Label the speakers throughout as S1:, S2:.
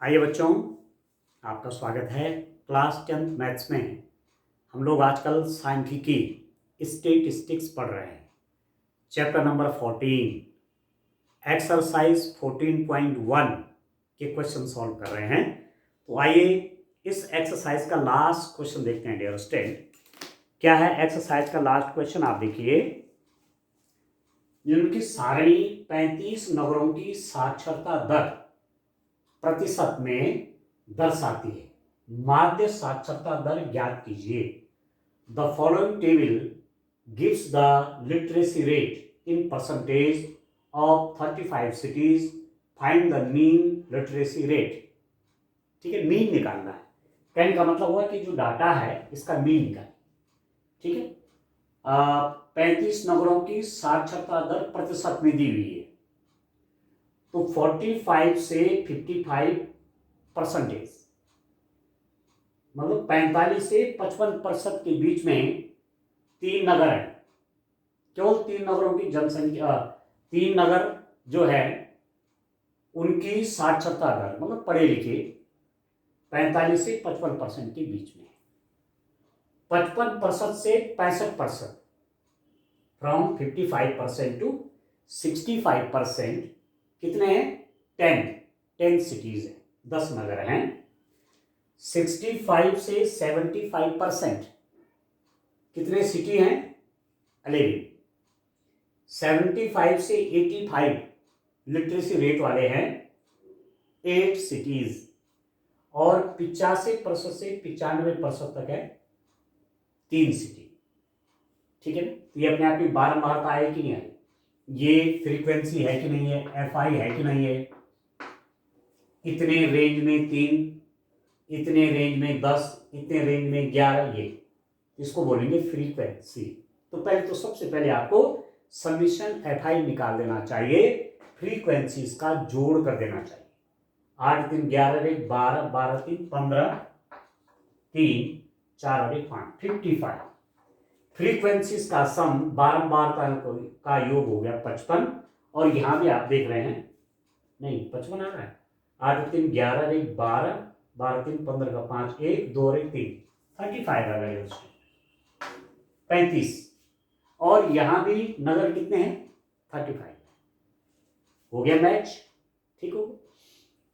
S1: आइए बच्चों, आपका स्वागत है क्लास 10th मैथ्स में। हम लोग आजकल सांख्यिकी स्टैटिस्टिक्स पढ़ रहे हैं। चैप्टर नंबर 14 एक्सरसाइज 14.1 के क्वेश्चन सॉल्व कर रहे हैं। तो आइए इस एक्सरसाइज का लास्ट क्वेश्चन देखते हैं डियर स्टूडेंट। क्या है एक्सरसाइज का लास्ट क्वेश्चन? आप देखिए, निम्नलिखित सारणी 35 नगरों की साक्षरता दर प्रतिशत में दर्शाती है। माध्य साक्षरता दर ज्ञात कीजिए। The following table gives the literacy rate in percentage of 35 cities. Find the mean literacy rate. ठीक है, मीन निकालना है। कहने का मतलब हुआ कि जो डाटा है इसका मीन निकाल। ठीक है, 35 नगरों की साक्षरता दर प्रतिशत में दी हुई है, तो 45 से 55% मतलब 45 से 55% के बीच में 3 नगर है। केवल 3 नगरों की जनसंख्या, 3 नगर जो है उनकी साक्षरता दर मतलब पढ़े लिखे 45 से 55% के बीच में, 55% से 65%, फ्रॉम 55% टू 65% कितने हैं? 10 सिटीज है, 10 नगर हैं। 65 से 75% कितने सिटी हैं? 11। 75 से 85 लिटरेसी रेट वाले हैं 8 सिटीज। और 85% से 95% तक है 3 सिटी। ठीक है ना? तो ये अपने आप में बारंबारता है कि नहीं है, ये फ्रीक्वेंसी है कि नहीं है, एफआई है कि नहीं है, इतने रेंज में 3, इतने रेंज में 10, इतने रेंज में 11, ये इसको बोलेंगे फ्रीक्वेंसी। तो पहले तो सबसे पहले आपको समीशन एफआई निकाल देना चाहिए, फ्रीक्वेंसीज का जोड़ कर देना चाहिए। 8 3 11 1 12, 12 3 15, 3 4 और 1 5, 55। फ्रीक्वेंसीज का सम बारंबारता का योग हो गया 55। और यहां भी आप देख रहे हैं, नहीं 55 आ रहा है। 8 3 11 1 12, 12 3 15 का 5, 1 2 और 1 3, 35 आ गया उसमें 35। और यहां भी नगर कितने हैं? 35। हो गया मैच। ठीक हो,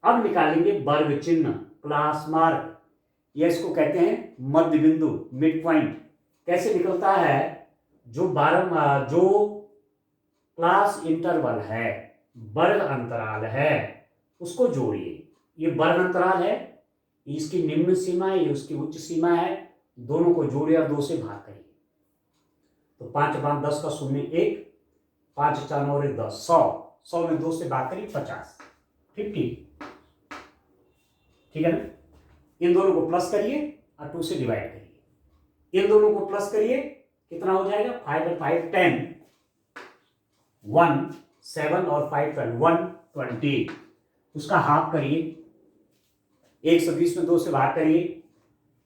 S1: अब निकालेंगे वर्ग चिन्ह, क्लास मार्क, या इसको कहते हैं मध्य बिंदु, मिड पॉइंट। कैसे निकलता है? जो क्लास इंटरवल है, वर्ग अंतराल है, उसको जोड़िए। ये वर्ग अंतराल है, इसकी निम्न सीमा है, ये उसकी उच्च सीमा है। दोनों को जोड़िए और 2 से भाग करिए। तो 5 5 10 का 0 1, 5 4 और 1 10, 100। 100 में 2 से भाग करिए 50, 50। ठीक है ना? इन दोनों को प्लस करिए और 2 से डिवाइड करिए। इन दोनों को प्लस करिए, कितना हो जाएगा? 5 और 5 10, 1 7 और 5 12, 120। उसका हाफ करिए, 120 में 2 से भाग करिए,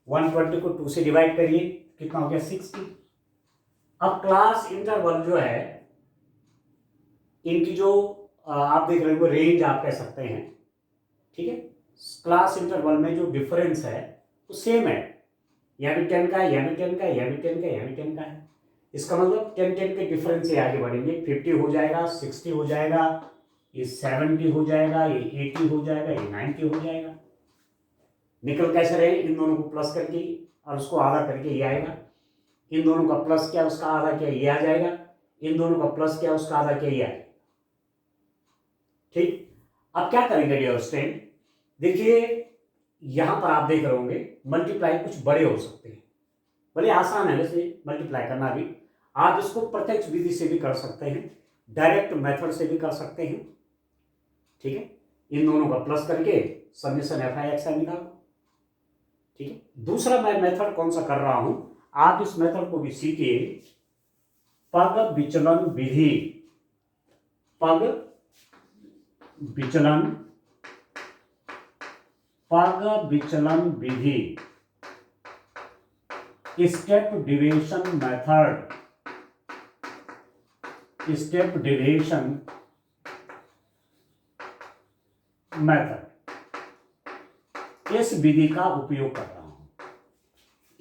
S1: 120 को 2 से डिवाइड करिए, कितना हो गया? 60। अब क्लास इंटरवल जो है, इनकी जो आप देख रहे हो रेंज आप कह सकते हैं। ठीक है, क्लास इंटरवल में जो डिफरेंस है वो सेम है, यह भी 10 का है, यह भी 10 का है, यह भी 10 का है, यह भी 10 का है। इसका मतलब 10 10 के डिफरेंस से आगे बढ़ेंगे। 50 हो जाएगा, 60 हो जाएगा, ये 70 हो जाएगा, ये 80 हो जाएगा, ये 90 हो जाएगा। निकल कैसे रहे? इन दोनों को प्लस करके और उसको आधा करके ये आएगा। इन दोनों का प्लस किया, उसका आधा किया, ये आ जाएगा। इन दोनों का प्लस किया, उसका आधा किया, ये आएगा। ठीक, अब क्या करेंगे डियर स्टूडेंट? देखिए, यहां पर आप देख रहे होंगे मल्टीप्लाई कुछ बड़े हो सकते हैं। बड़े आसान है वैसे मल्टीप्लाई करना भी। आप इसको प्रत्यक्ष विधि से भी कर सकते हैं, डायरेक्ट मेथड से भी कर सकते हैं। ठीक है, इन दोनों का प्लस करके समेशन एफ आई एक्स आई निकालो। ठीक है, दूसरा मैं मेथड कौन सा कर रहा हूं, आप इस मेथड को भी सीखिए। पग विचलन विधि, पग विचलन, पग विचलन विधि, step deviation method, step deviation method. इस विधि का उपयोग कर रहा हूं।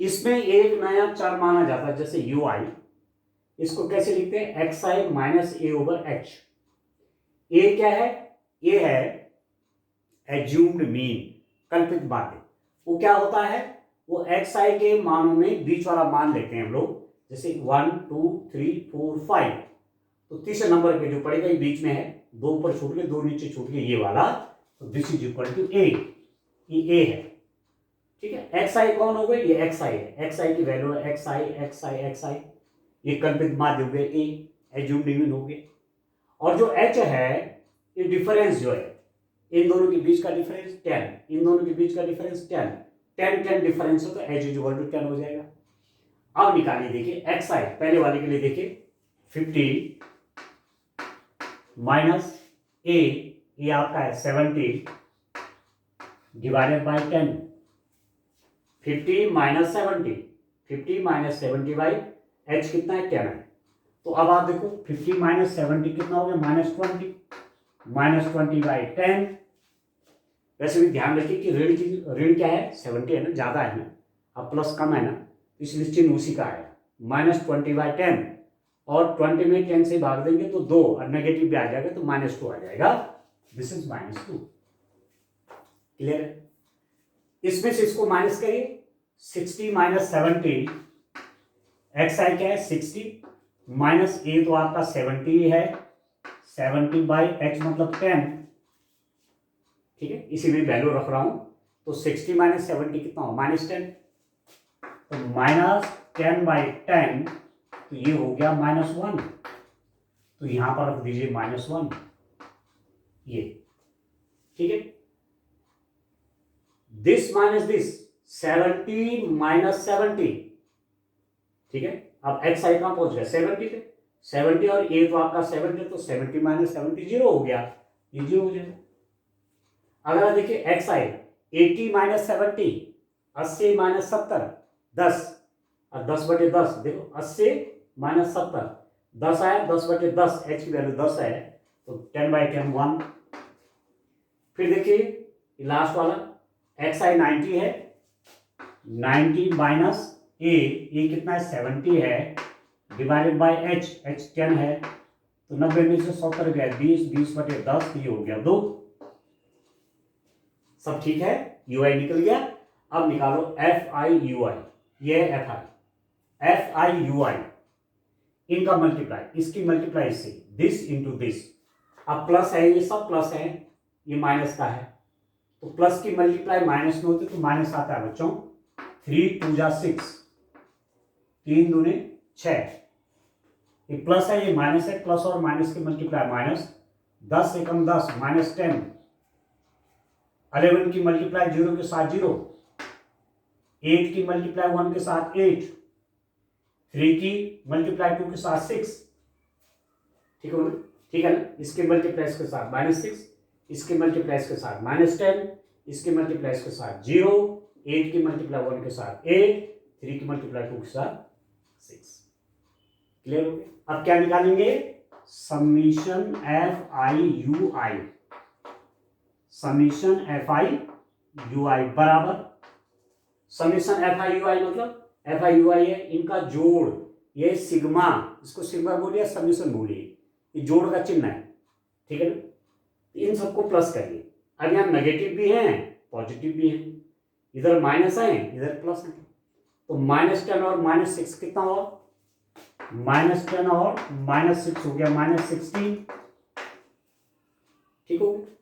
S1: इसमें एक नया चर माना जाता है, जैसे यू आई, इसको कैसे लिखते हैं, एक्स आई माइनस ए ओवर एच। ए क्या है, ए है एज्यूम्ड मीन, कल्पित माध्य। वो क्या होता है, वो एक्स आई के मानों में बीच वाला मान लेते हैं हम लोग, जैसे 1 2 3 4 5, तो तीसरे नंबर पे जो पड़ेगा ये बीच में है, 2 ऊपर छूट गए 2 नीचे छूट गए, ये वाला, तो दिस इज इक्वल टू ए, ये ए है। ठीक है, एक्स आई कौन हो गए, ये एक्स आई है, एक्स आई की वैल्यू है एक्स आई एक्स आई एक्स आई, ये कल्पित माध्य हो गए ए, एज्यूम्ड मीन हो गए। और जो एच है, ये डिफरेंस जो है, इन दोनों के बीच का डिफरेंस 10, इन दोनों के बीच का डिफरेंस 10, 10 डिफरेंस हो तो एच इज इक्वल टू 10 हो जाएगा। अब निकालिए, देखिए एक्स आई पहले वाले के लिए देखिए 50 माइनस ए, ये आपका है 70 divided by 10, 50 minus 70, 50 minus 70 by H कितना है 10 है। तो अब आप देखो 50 माइनस 70 कितना हो गया, -20, -20 बाई 10। वैसे भी ध्यान रखिए कि ऋण क्या है, 70 है ना, ज्यादा है ना, अब प्लस कम है ना, इसलिए चिन्ह उसी का आएगा, -20 बाई 10, और 20 में 10 से भाग देंगे तो 2, और नेगेटिव भी आ जाएगा तो -2 आ जाएगा, दिस इज -2। क्लियर है, इसमें से इसको माइनस करिए, 60 माइनस 70, एक्स आई क्या है 60, माइनस ए तो आपका 70 है, 70 बाई एच मतलब 10, ठीक है, इसी में वैल्यू रख रहा हूं, तो 60 माइनस 70 कितना हो, -10, तो -10 बाई 10, तो ये हो गया -1, तो यहां पर रख दीजिए -1, ये ठीक है। दिस माइनस दिस, 70 माइनस 70, ठीक है। अब एक्स आई कहां पहुंच गया, 70 पे, 70 और ए तो आपका 70, तो 70 माइनस 70 0 हो गया, ये 0 हो जाएगा। अगर देखिए एक्स आई 80 माइनस 70, 80 माइनस 70, 10, और 10/10, देखो 80 माइनस 70, 10 आया, 10/10, एच की वैल्यू 10 है, तो 10/10 1। फिर देखिए लास्ट वाला एक्स आई 90 है, 90 माइनस ए कितना है 70 है, डिवाइडेड बाय एच, एच 10 है, तो 90 में से 100 कर गया 20, 20/10, ये हो गया 2। सब ठीक है, यू आई निकल गया। अब निकालो एफ आई यू आई, ये है एफ आई यू आई, इनका मल्टीप्लाई, इसकी मल्टीप्लाई से, दिस इंटू दिस। अब प्लस है, ये सब प्लस है, ये माइनस का है, तो प्लस की मल्टीप्लाई माइनस में होती तो माइनस आता है बच्चों, 3 2 जा 6, 3 दूने 6, ये प्लस है ये माइनस है, प्लस और माइनस की मल्टीप्लाई माइनस, 10 से कम 10 -10, 11 की मल्टीप्लाई 0 के साथ 0, 8 की मल्टीप्लाई 1 के साथ 8, 3 की मल्टीप्लाई 2 के साथ 6, ठीक है ना, ठीक है ना। इसके मल्टीप्लाइज के साथ -6, इसके मल्टीप्लाइज के साथ -10, इसके मल्टीप्लाइज के साथ 0, 8 की मल्टीप्लाई 1 के साथ 8, 3 की मल्टीप्लाई 2 के साथ 6। क्लियर हो गया। अब क्या निकालेंगे, summation f i u i, summation f i u i बराबर, summation f i u i मतलब एफ आई यू आई है इनका जोड़, ये सिग्मा, इसको सिग्मा बोलिए, समीशन बोलिए, ये जोड़ का चिन्ह है, ठीक है ना। इन सबको प्लस करिए, अब यहाँ नेगेटिव भी हैं पॉजिटिव भी हैं, इधर माइनस है इधर प्लस है, तो -10 और -6 कितना हुआ, -10 और -6 हो गया -16, ठीक हो गया।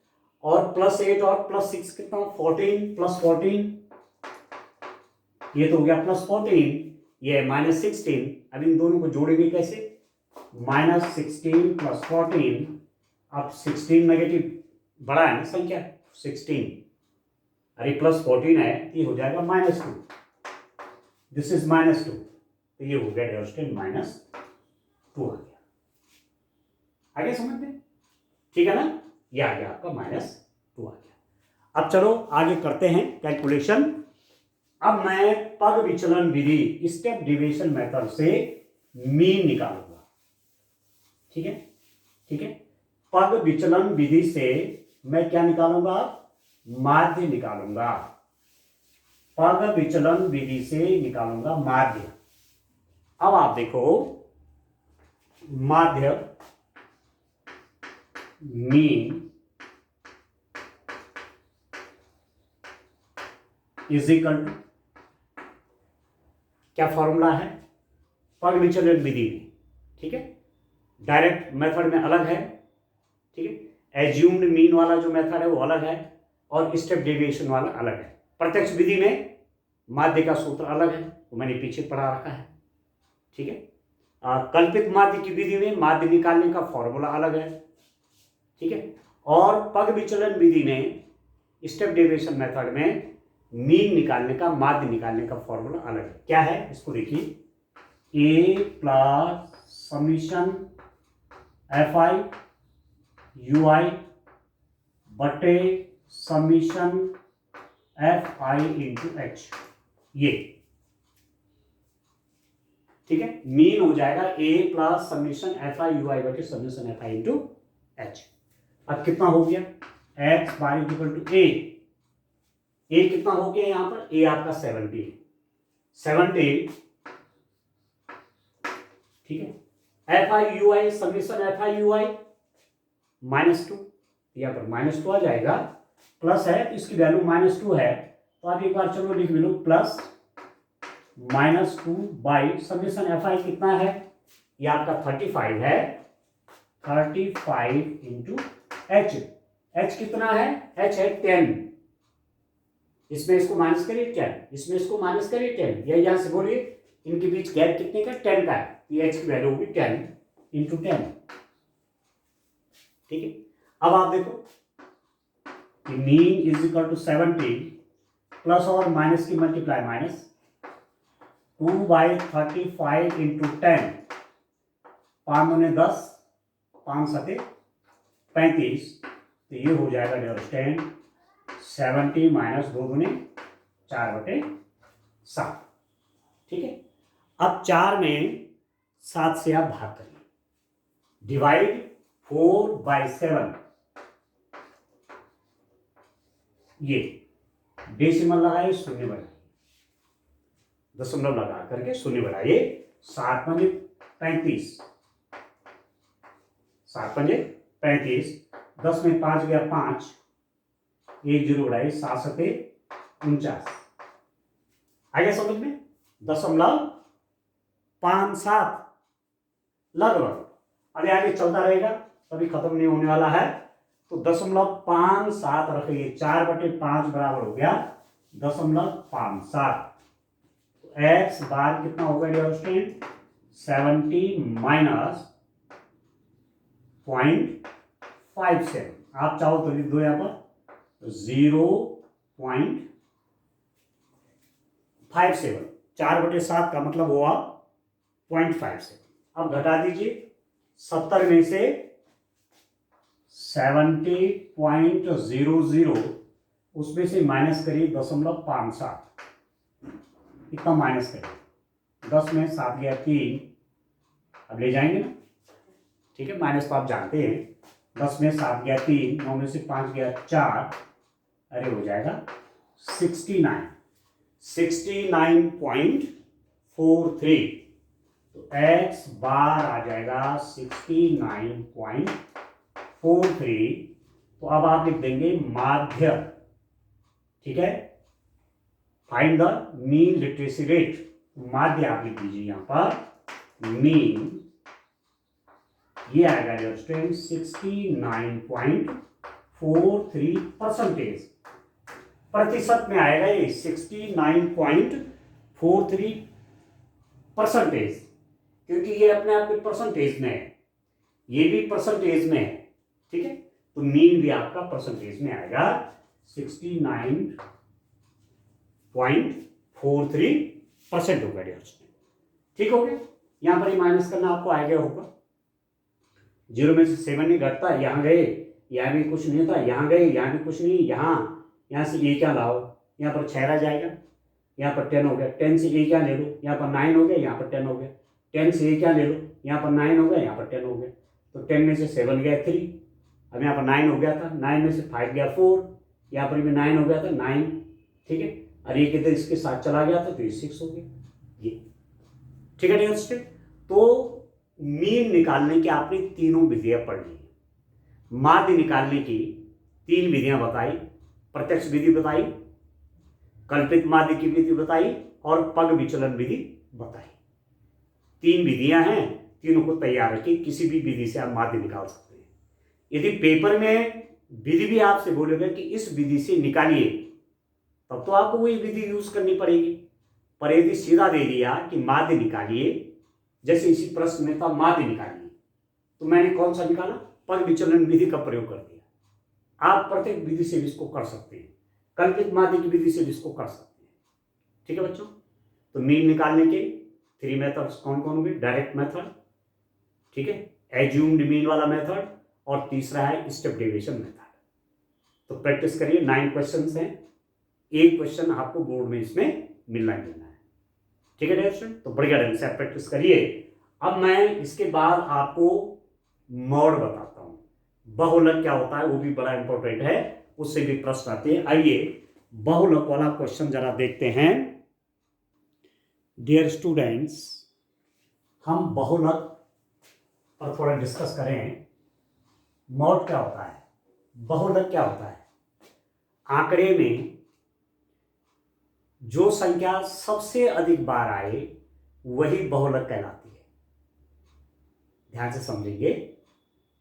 S1: और +8 और +6 कितना, 14 + 14, ये तो हो गया +14, ये है -16। अब इन दोनों को जोड़ेंगे कैसे, -16 + 14, अब 16 नेगेटिव बड़ा है ना संख्या 16, अरे +14 है, ये हो जाएगा -2, दिस इज -2, तो ये हो गया डेवस्टेन -2 आ गया, आगे समझ में, ठीक है ना, ये आ गया आपका -2 आ गया। अब चलो आगे करते हैं कैलकुलेशन। अब मैं पग विचलन विधि, स्टेप डिविएशन मेथड से मीन निकालूंगा, ठीक है, ठीक है। पग विचलन विधि से मैं क्या निकालूंगा, माध्य निकालूंगा, पग विचलन विधि से निकालूंगा माध्य। अब आप देखो, माध्य मीन इज इक्वल टू, क्या फॉर्मूला है पग विचलन विधि में, ठीक है, डायरेक्ट मेथड में अलग है, ठीक है, एज्यूम्ड मीन वाला जो मेथड है वो अलग है और स्टेप डेविएशन वाला अलग है। प्रत्यक्ष विधि में माध्य का सूत्र अलग है, वो मैंने पीछे पढ़ा रखा है, ठीक है। कल्पित माध्य की विधि में माध्य निकालने का फॉर्मूला अलग है, ठीक है, और पग विचलन विधि में स्टेप डेविएशन मेथड में मीन निकालने का, माध्य निकालने का फॉर्मूला अलग है। क्या है इसको देखिए, a plus summation f i u i बटे summation f i into h, ये ठीक है, मीन हो जाएगा a plus summation f i u i बटे summation f i into h. अब कितना हो गया, x bar equal to a कितना हो गया यहां पर, ए आपका 17, ठीक है, f i u i summation f i u i -2, यहां पर -2 आ जाएगा, प्लस है तो इसकी वैल्यू -2 है, तो आप एक बार चलो लिख लो, plus -2 by summation f i कितना है, ये आपका 35 है, 35 इंटू एच कितना है, एच है 10, इसमें इसको माइनस करिए 10, इसमें इसको माइनस करिए 10, या यहां से बोलिए इनके बीच गैप कितने का, 10 का है, ये एच की वैल्यू होगी 10 इंटू 10, ठीक है। अब आप देखो mean is equal to 17 plus और माइनस की मल्टीप्लाई माइनस 2/35 इंटू 10, 5 दूने 10, 5 सते 35, तो ये हो जाएगा डियर स्टूडेंट 70 माइनस 2 दूने 4/7, ठीक है। अब 4 में 7 से आप भाग करिए, डिवाइड 4/7, ये डेसिमल लगाइए, शून्य बढ़ाइए, दशमलव लगा करके शून्य बढ़ाइए, 7 पंजे 35, 7 पंजे 35, 10 में 5 गया 5, 1 0 बढ़ाइए, 7 सते 49, आ गया समझ में, 0.57 लगभग, अरे आगे चलता रहेगा कभी खत्म नहीं होने वाला है, तो 0.57 रखिए, 4/5 बराबर हो गया 0.57, तो एक्स बार कितना होगा डियर स्टूडेंट, 70 माइनस 0.57, आप चाहो तो लिख दो यहां पर 0.57, 4/7 का मतलब हुआ 0.57। अब घटा दीजिए, 70 में से 70.00 उसमें से माइनस करिए 0.57, कितना माइनस करिए, 10 में 7 गया 3, अब ले जाएंगे ना, ठीक है, माइनस तो आप जानते हैं, 10 में 7 गया 3, 9 में से 5 गया 4, अरे हो जाएगा 69.43, तो एक्स बार आ जाएगा 69.43, तो अब आप लिख देंगे माध्य, ठीक है, find the mean literacy rate, माध्य आप लिख दीजिए यहां पर, मीन ये आएगा डियर स्टूडेंट 69.43%, प्रतिशत में आएगा ये 69.43%, क्योंकि ये अपने आप में परसेंटेज में है, ये भी परसेंटेज में है, ठीक है, तो मीन भी आपका परसेंटेज में आएगा 69.43% होगा डियर स्टूडेंट, ठीक हो गया। यहां पर ही माइनस करना आपको आ गया होगा, 0 में से 7 नहीं घटता, यहाँ गए, यहाँ भी कुछ नहीं था, यहाँ गए, यहाँ भी कुछ नहीं, यहाँ से ए क्या लाओ, यहाँ पर 6 रह जाएगा, यहाँ पर 10 हो गया, 10 से ए क्या ले लो, यहाँ पर 9 हो गया, यहाँ पर 10 हो गया, 10 से ए क्या ले लो, यहाँ पर 9 हो गया, यहाँ पर 10 हो गया, तो 10 में से 7 गया 3, अब यहाँ पर 9 हो गया था, 9 में से 5 गया 4, यहाँ पर भी 9 हो गया था 9, ठीक है, और ये किधर इसके साथ चला गया तो ये 6 हो गया ये। ठीक है डियर स्टूडेंट, तो मीन निकालने की आपने तीनों विधियां पढ़ ली। माध्य निकालने की 3 विधियां बताई, प्रत्यक्ष विधि बताई, कल्पित माध्य की विधि बताई और पग विचलन विधि बताई। 3 विधियां हैं, तीनों को तैयार रखिए, किसी भी विधि से आप माध्य निकाल सकते हैं। यदि पेपर में विधि भी आपसे बोलेगा कि इस विधि से निकालिए, तब तो आपको वही विधि यूज करनी पड़ेगी। पर यदि सीधा दे दिया कि माध्य निकालिए, जैसे इसी प्रश्न में था माध्य निकालिए, तो मैंने कौन सा निकाला, पग विचलन विधि का प्रयोग कर दिया। आप प्रत्येक विधि से इसको कर सकते हैं, कल्पित माध्य की विधि से इसको कर सकते हैं। ठीक है बच्चों, तो मीन निकालने के 3 मेथड्स कौन कौन होंगे, डायरेक्ट मेथड, ठीक है, एज्यूम्ड मीन वाला मेथड, और तीसरा है स्टेप डेविएशन मेथड। तो प्रैक्टिस करिए, 9 क्वेश्चंस हैं, एक क्वेश्चन आपको बोर्ड में इसमें मिलना है। ठीक है स्टूडेंट, तो बढ़िया ढंग से आप प्रैक्टिस करिए। अब मैं इसके बाद आपको मॉड बताता हूं, बहुलक क्या होता है वो भी बड़ा इंपॉर्टेंट है, उससे भी प्रश्न आते हैं। आइए बहुलक वाला क्वेश्चन जरा देखते हैं। डियर स्टूडेंट्स, हम बहुलक पर थोड़ा डिस्कस करें। मॉड क्या होता है, बहुलक क्या होता है। आंकड़े में जो संख्या सबसे अधिक बार आए वही बहुलक कहलाती है। ध्यान से समझेंगे,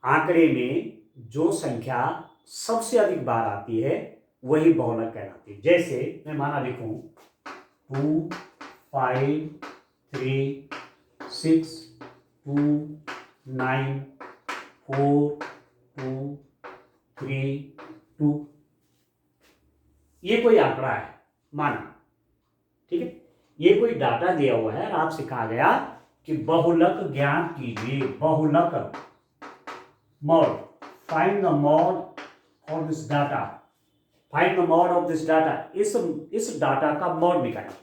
S1: आंकड़े में जो संख्या सबसे अधिक बार आती है वही बहुलक कहलाती है। जैसे मैं माना लिखूं 2 5 3 6 2 9 4 2 3 2, ये कोई आंकड़ा है माना, ठीक है, ये कोई डाटा दिया हुआ है और आपसे कहा गया कि बहुलक ज्ञात कीजिए, बहुलक mod, find the mod of this data, find the mod of this data, इस डाटा का मॉड निकालिए।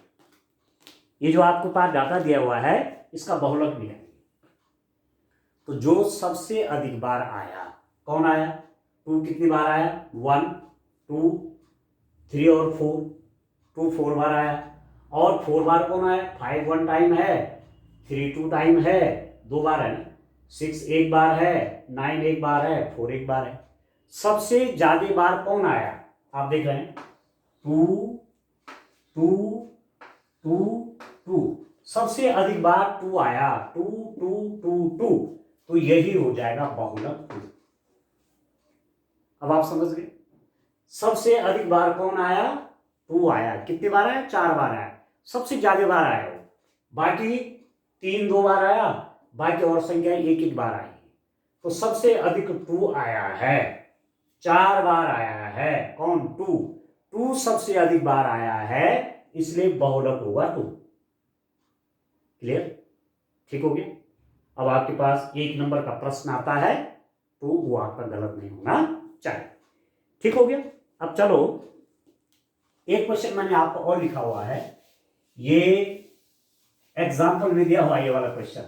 S1: ये जो आपके पास डाटा दिया हुआ है इसका बहुलक निकालिए। तो जो सबसे अधिक बार आया, कौन आया, 2 कितनी बार आया, 1 2 3 और 4, 2 4 बार आया, और 4 बार कौन आया, 5 1 टाइम है, 3 2 टाइम है, 2 बार है ना, 6 1 बार है, 9 1 बार है, 4 1 बार है। सबसे ज्यादा बार कौन आया, आप देख रहे हैं 2 2 2 2, सबसे अधिक बार 2 आया, 2 2 2 2, तो यही हो जाएगा बहुलक 2। अब आप समझ गए, सबसे अधिक बार कौन आया, 2 आया, कितनी बार आया, 4 बार आया, सबसे ज्यादा बार आया वो, बाकी 3 2 बार आया, बाकी और संख्या 1 1 बार आई। तो सबसे अधिक 2 आया है, 4 बार आया है, कौन, 2 2 सबसे अधिक बार आया है, इसलिए बहुलक होगा 2। क्लियर, ठीक हो गया। अब आपके पास 1 नंबर का प्रश्न आता है तो वो आपका गलत नहीं होना चाहिए। ठीक हो गया। अब चलो, एक क्वेश्चन मैंने आपको और लिखा हुआ है, ये एग्जाम्पल में दिया हुआ ये वाला क्वेश्चन,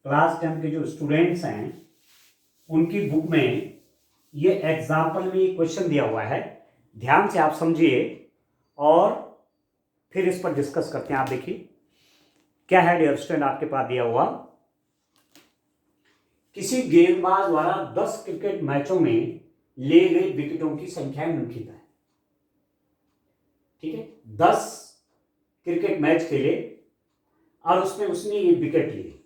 S1: क्लास 10 के जो स्टूडेंट्स हैं उनकी बुक में ये एग्जाम्पल में क्वेश्चन दिया हुआ है। ध्यान से आप समझिए और फिर इस पर डिस्कस करते हैं। आप देखिए क्या है डियर स्टूडेंट, आपके पास दिया हुआ, किसी गेंदबाज द्वारा 10 क्रिकेट मैचों में ले गई विकेटों की संख्या निम्नलिखित है। ठीक है, 10 क्रिकेट मैच खेले और उसमें उसने ये विकेट लिए।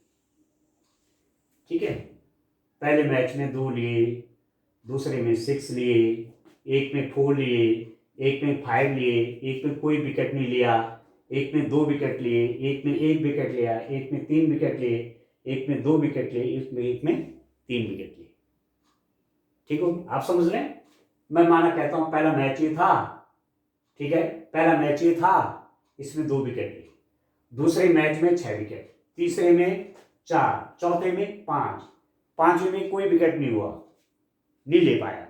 S1: ठीक है, पहले मैच में 2 लिए, दूसरे में 6 लिए, एक में 4 लिए, एक में 5 लिए, एक में कोई विकेट नहीं लिया, एक में 2 विकेट लिए, एक में 1 विकेट लिया, एक में 3 विकेट लिए, एक में 2 विकेट लिए, एक में 3 विकेट लिए। ठीक हो, आप समझ रहे हैं। मैं माना कहता हूं पहला मैच ये था, ठीक है, पहला मैच ये था, इसमें 2 विकेट लिए, दूसरे मैच में 6 विकेट, तीसरे में 4, चौथे में 5, पांचवें में कोई विकेट नहीं हुआ, नहीं ले पाया,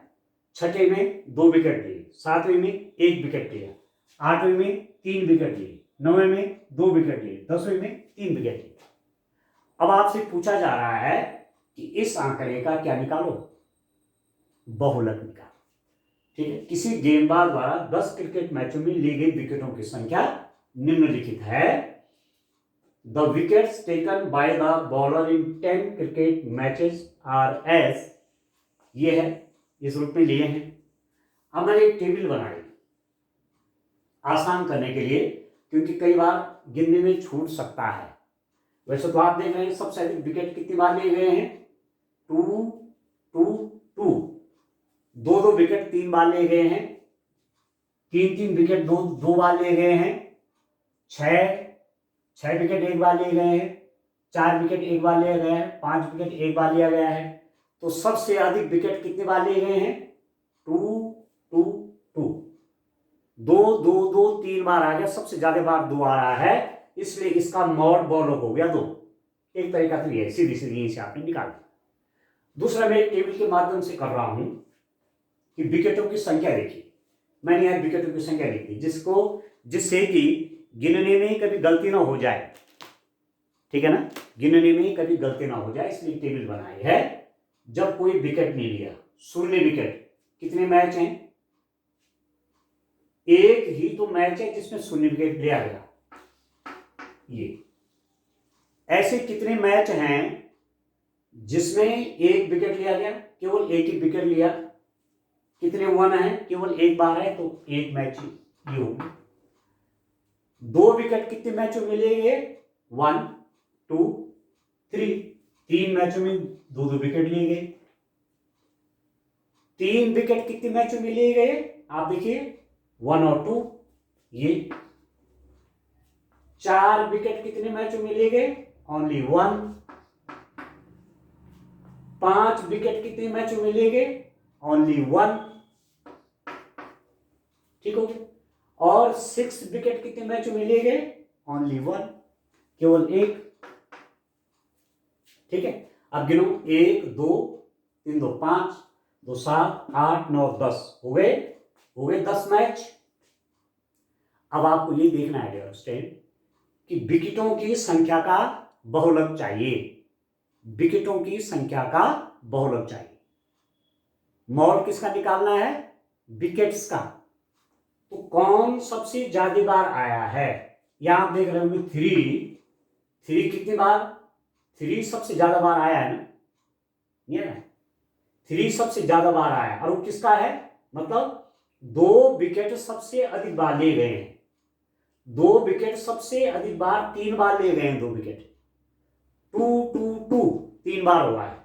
S1: छठे में 2 विकेट लिए, सातवें में 1 विकेट लिया, आठवें में 3 विकेट लिए, नौवें में 2 विकेट लिए, 10वें में 3 विकेट लिए। अब आपसे पूछा जा रहा है कि इस आंकड़े का क्या निकालो, बहुलक निकालो। ठीक है, किसी गेंदबाज द्वारा 10 क्रिकेट मैचों में ली गई विकेटों की संख्या निम्नलिखित है। The wickets taken by the bowler in 10 cricket matches are as, ये है, इस रूप में लिए हैं। अब मैंने एक टेबल बनाई आसान करने के लिए, क्योंकि कई बार गिनने में छूट सकता है। वैसे तो आप देख रहे हैं सबसे अधिक विकेट कितनी बार लिए गए हैं, 2 2 2, 2 विकेट 3 बार लिए गए हैं, 3 विकेट 2 बार लिए गए हैं, 6 विकेट 1 बार लिए गए हैं, 4 विकेट 1 बार लिया गया है, 5 विकेट 1 बार लिया गया है। तो सबसे अधिक विकेट कितने बार लिए गए हैं, 2 2 2, 2 2 2 3 बार आ गया, सबसे ज्यादा बार 2 आ रहा है, इसलिए इसका मॉड बॉलक हो गया 2। एक तरीका तो ये सीधी सीधी से आपने निकाला। दूसरा मैं एक टेबल के माध्यम से कर रहा हूं कि विकेटों की संख्या देखिए, मैंने यहां विकेटों की संख्या लिखी जिससे कि गिनने में कभी गलती ना हो जाए, ठीक है ना, गिनने में कभी गलती ना हो जाए, इसलिए टेबल बनाई है। जब कोई विकेट नहीं लिया, 0 विकेट, कितने मैच हैं, एक ही तो मैच है जिसमें 0 विकेट लिया गया, ये ऐसे कितने मैच हैं जिसमें 1 विकेट लिया गया, केवल 1 ही विकेट लिया, कितने 1 है, केवल 1 बार है, तो 1 मैच ये होगी। 2 विकेट कितने मैचों में लिए गए, 1 2 3, 3 मैचों में 2 विकेट लिए गए। 3 विकेट कितने मैचों में लिए गए, आप देखिए 1 और 2, ये 4 विकेट कितने मैचों में लिए गए, ओनली 1। 5 विकेट कितने मैचों में लिए गए, ओनली 1, ठीक हो गया। और 6 विकेट कितने मैचों में लिए गए, ओनली 1, केवल 1, ठीक है। अब गिनो, 1 2 3 2 5 2 7 8 9 10, हो गए 10 मैच। अब आपको ये देखना है डियर स्टूडेंट कि विकेटों की संख्या का बहुलक चाहिए, विकेटों की संख्या का बहुलक चाहिए। मॉड किसका निकालना है, विकेट्स का। तो कौन सबसे ज्यादा बार आया है, यहां आप देख रहे होंगे 3 कितनी बार, 3 सबसे ज्यादा बार आया है ना, ये ना 3 सबसे ज्यादा बार आया, और वो किसका है, मतलब 2 विकेट सबसे अधिक बार लिए गए हैं, 2 विकेट सबसे अधिक बार 3 बार लिए गए हैं, 2 विकेट 2 2 2 3 बार हुआ है,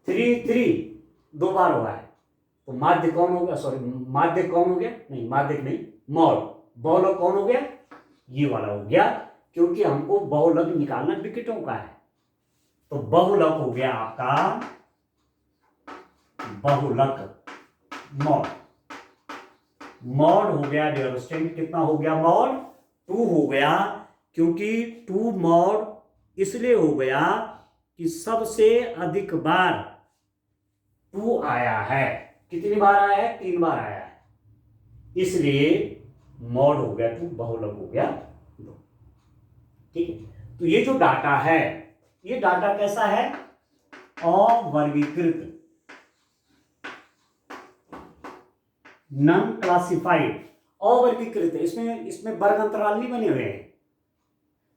S1: 3 3 2 बार हुआ है। तो माध्य कौन हो गया, सॉरी माध्य कौन हो गया, नहीं माध्य नहीं, मॉड बहुलक कौन हो गया, ये वाला हो गया, क्योंकि हमको बहुलक निकालना विकेटों का है। तो बहुलक हो गया आपका, बहुलक मॉड हो गया डियर स्टूडेंट, कितना हो गया मॉड, 2 हो गया, क्योंकि 2 मॉड इसलिए हो गया कि सबसे अधिक बार 2 आया है, कितनी बार आया है, 3 बार आया है, इसलिए मॉड हो गया 2, बहुलक हो गया 2, ठीक है। तो ये जो डाटा है, ये डाटा कैसा है, अवर्गीकृत, नॉन क्लासिफाइड, अवर्गीकृत, इसमें वर्ग अंतराल नहीं बने हुए हैं।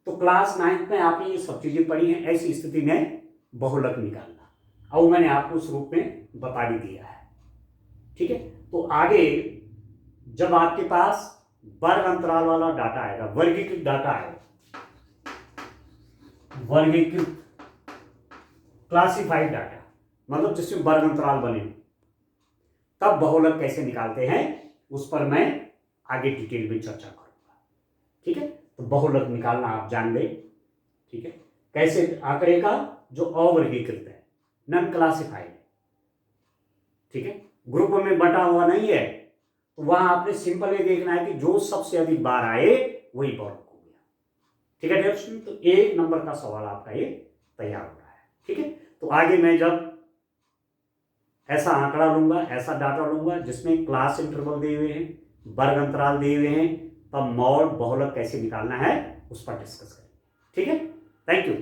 S1: तो क्लास 9th में आपने ये सब चीजें पढ़ी हैं, ऐसी स्थिति में बहुलक निकालना, और मैंने आपको उस रूप में बता भी दिया है, ठीक है। तो आगे जब आपके पास वर्ग अंतराल वाला डाटा आएगा, वर्गीकृत डाटा आएगा, वर्गीकृत क्लासिफाइड डाटा, मतलब जिसमें वर्ग अंतराल बने, तब बहुलक कैसे निकालते हैं उस पर मैं आगे डिटेल में चर्चा करूंगा, ठीक है। तो बहुलक निकालना आप जान गए, ठीक है, कैसे आंकड़े का जो अवर्गीकृत है, नॉन क्लासिफाइड, ठीक है, ग्रुप में बटा हुआ नहीं है, तो वहां आपने सिंपल ये देखना है कि जो सबसे अधिक बार आए वही बहुलक हो गया, ठीक है डियर। तो 1 नंबर का सवाल आपका ये तैयार हो रहा है, ठीक है। तो आगे मैं जब ऐसा आंकड़ा लूंगा, ऐसा डाटा लूंगा जिसमें क्लास इंटरवल दिए हुए हैं, वर्ग अंतराल दिए हुए हैं, तब मॉड बहुलक कैसे निकालना है उस पर डिस्कस करेंगे, ठीक है। Thank you.